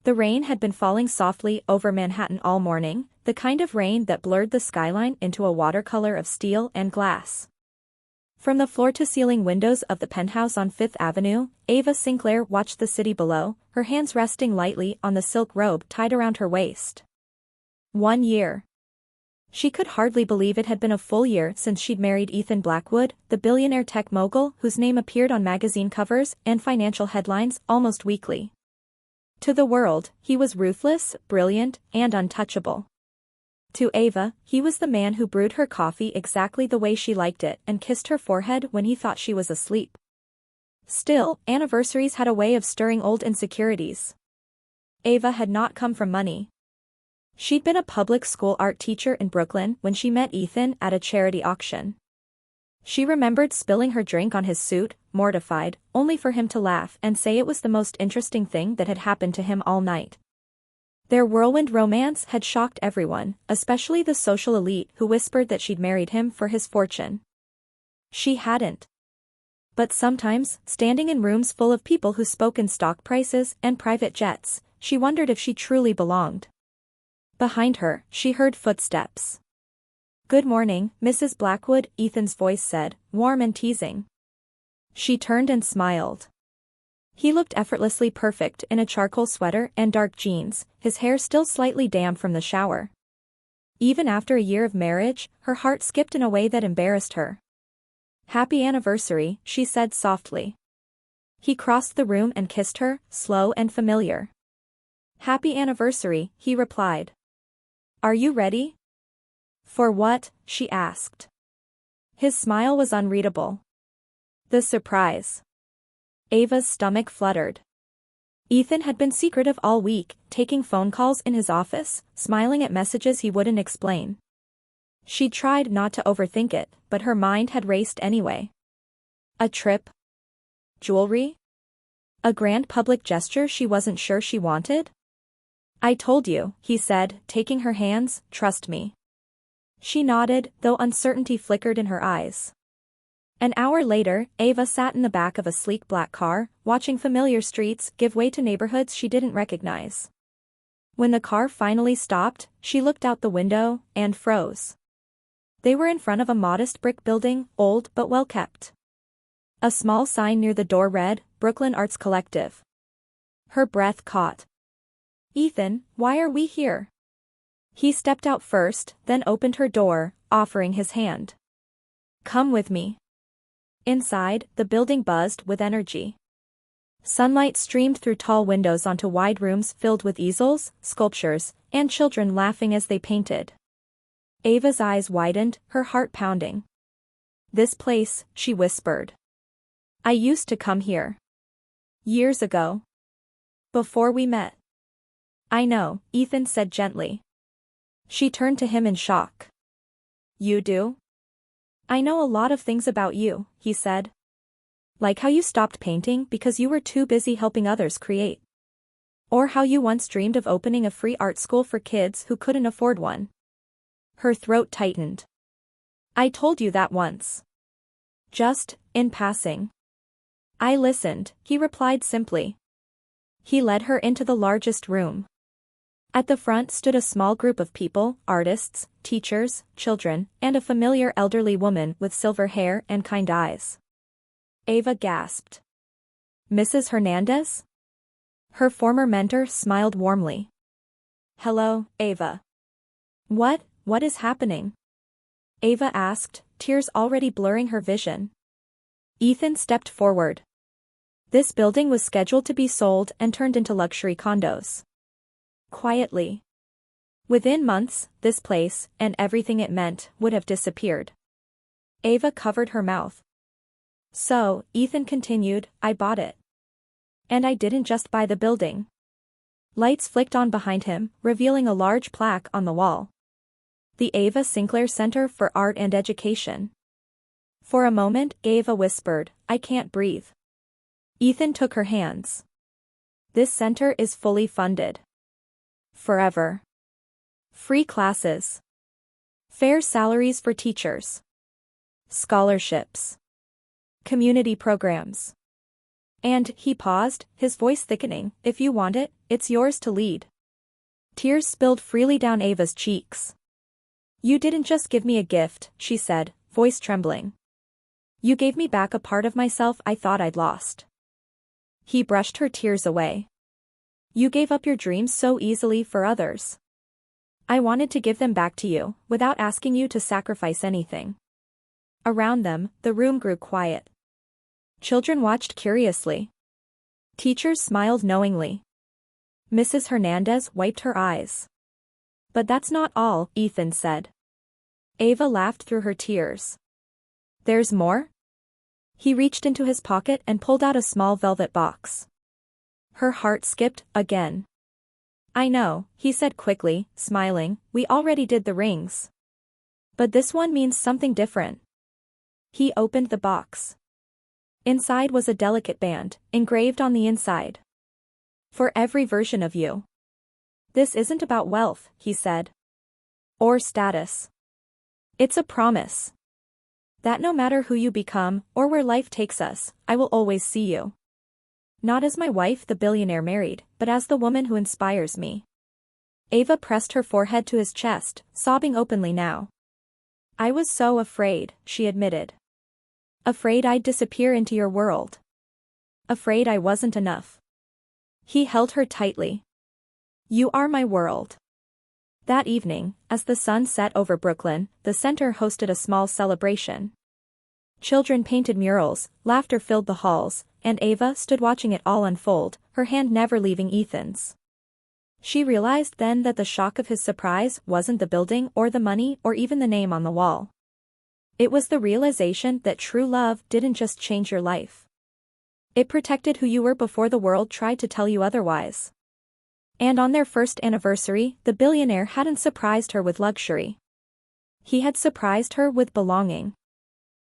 The rain had been falling softly over Manhattan all morning, the kind of rain that blurred the skyline into a watercolor of steel and glass. From the floor-to-ceiling windows of the penthouse on Fifth Avenue, Ava Sinclair watched the city below, her hands resting lightly on the silk robe tied around her waist. 1 year. She could hardly believe it had been a full year since she'd married Ethan Blackwood, the billionaire tech mogul whose name appeared on magazine covers and financial headlines almost weekly. To the world, he was ruthless, brilliant, and untouchable. To Ava, he was the man who brewed her coffee exactly the way she liked it and kissed her forehead when he thought she was asleep. Still, anniversaries had a way of stirring old insecurities. Ava had not come from money. She'd been a public school art teacher in Brooklyn when she met Ethan at a charity auction. She remembered spilling her drink on his suit, mortified, only for him to laugh and say it was the most interesting thing that had happened to him all night. Their whirlwind romance had shocked everyone, especially the social elite who whispered that she'd married him for his fortune. She hadn't. But sometimes, standing in rooms full of people who spoke in stock prices and private jets, she wondered if she truly belonged. Behind her, she heard footsteps. "Good morning, Mrs. Blackwood," Ethan's voice said, warm and teasing. She turned and smiled. He looked effortlessly perfect in a charcoal sweater and dark jeans, his hair still slightly damp from the shower. Even after a year of marriage, her heart skipped in a way that embarrassed her. "Happy anniversary," she said softly. He crossed the room and kissed her, slow and familiar. "Happy anniversary," he replied. "Are you ready?" "For what?" she asked. His smile was unreadable. The surprise. Ava's stomach fluttered. Ethan had been secretive all week, taking phone calls in his office, smiling at messages he wouldn't explain. She tried not to overthink it, but her mind had raced anyway. A trip? Jewelry? A grand public gesture she wasn't sure she wanted? "I told you," he said, taking her hands, "trust me." She nodded, though uncertainty flickered in her eyes. An hour later, Ava sat in the back of a sleek black car, watching familiar streets give way to neighborhoods she didn't recognize. When the car finally stopped, she looked out the window and froze. They were in front of a modest brick building, old but well-kept. A small sign near the door read, "Brooklyn Arts Collective." Her breath caught. "Ethan, why are we here?" He stepped out first, then opened her door, offering his hand. "Come with me." Inside, the building buzzed with energy. Sunlight streamed through tall windows onto wide rooms filled with easels, sculptures, and children laughing as they painted. Ava's eyes widened, her heart pounding. "This place," she whispered. "I used to come here. Years ago. Before we met." "I know," Ethan said gently. She turned to him in shock. "You do?" "I know a lot of things about you," he said. "Like how you stopped painting because you were too busy helping others create. Or how you once dreamed of opening a free art school for kids who couldn't afford one." Her throat tightened. "I told you that once. Just, in passing." "I listened," he replied simply. He led her into the largest room. At the front stood a small group of people, artists, teachers, children, and a familiar elderly woman with silver hair and kind eyes. Ava gasped. "Mrs. Hernandez?" Her former mentor smiled warmly. "Hello, Ava." What is happening?" Ava asked, tears already blurring her vision. Ethan stepped forward. This building was scheduled to be sold and turned into luxury condos. Quietly. Within months, this place, and everything it meant, would have disappeared. Ava covered her mouth. "So," Ethan continued, "I bought it. And I didn't just buy the building." Lights flicked on behind him, revealing a large plaque on the wall. The Ava Sinclair Center for Art and Education. For a moment, Ava whispered, "I can't breathe." Ethan took her hands. "This center is fully funded. Forever. Free classes. Fair salaries for teachers. Scholarships. Community programs. And, he paused, his voice thickening, if you want it, it's yours to lead. Tears spilled freely down Ava's cheeks. You didn't just give me a gift, she said, voice trembling. You gave me back a part of myself I thought I'd lost. He brushed her tears away. You gave up your dreams so easily for others. I wanted to give them back to you, without asking you to sacrifice anything. Around them, the room grew quiet. Children watched curiously. Teachers smiled knowingly. Mrs. Hernandez wiped her eyes. But that's not all, Ethan said. Ava laughed through her tears. There's more? He reached into his pocket and pulled out a small velvet box. Her heart skipped, again. I know, he said quickly, smiling, we already did the rings. But this one means something different. He opened the box. Inside was a delicate band, engraved on the inside. For every version of you. This isn't about wealth, he said. Or status. It's a promise. That no matter who you become, or where life takes us, I will always see you. Not as my wife the billionaire married, but as the woman who inspires me. Ava pressed her forehead to his chest, sobbing openly now. I was so afraid, she admitted. Afraid I'd disappear into your world. Afraid I wasn't enough. He held her tightly. You are my world. That evening, as the sun set over Brooklyn, the center hosted a small celebration. Children painted murals, laughter filled the halls, and Ava stood watching it all unfold, her hand never leaving Ethan's. She realized then that the shock of his surprise wasn't the building or the money or even the name on the wall. It was the realization that true love didn't just change your life. It protected who you were before the world tried to tell you otherwise. And on their first anniversary, the billionaire hadn't surprised her with luxury. He had surprised her with belonging.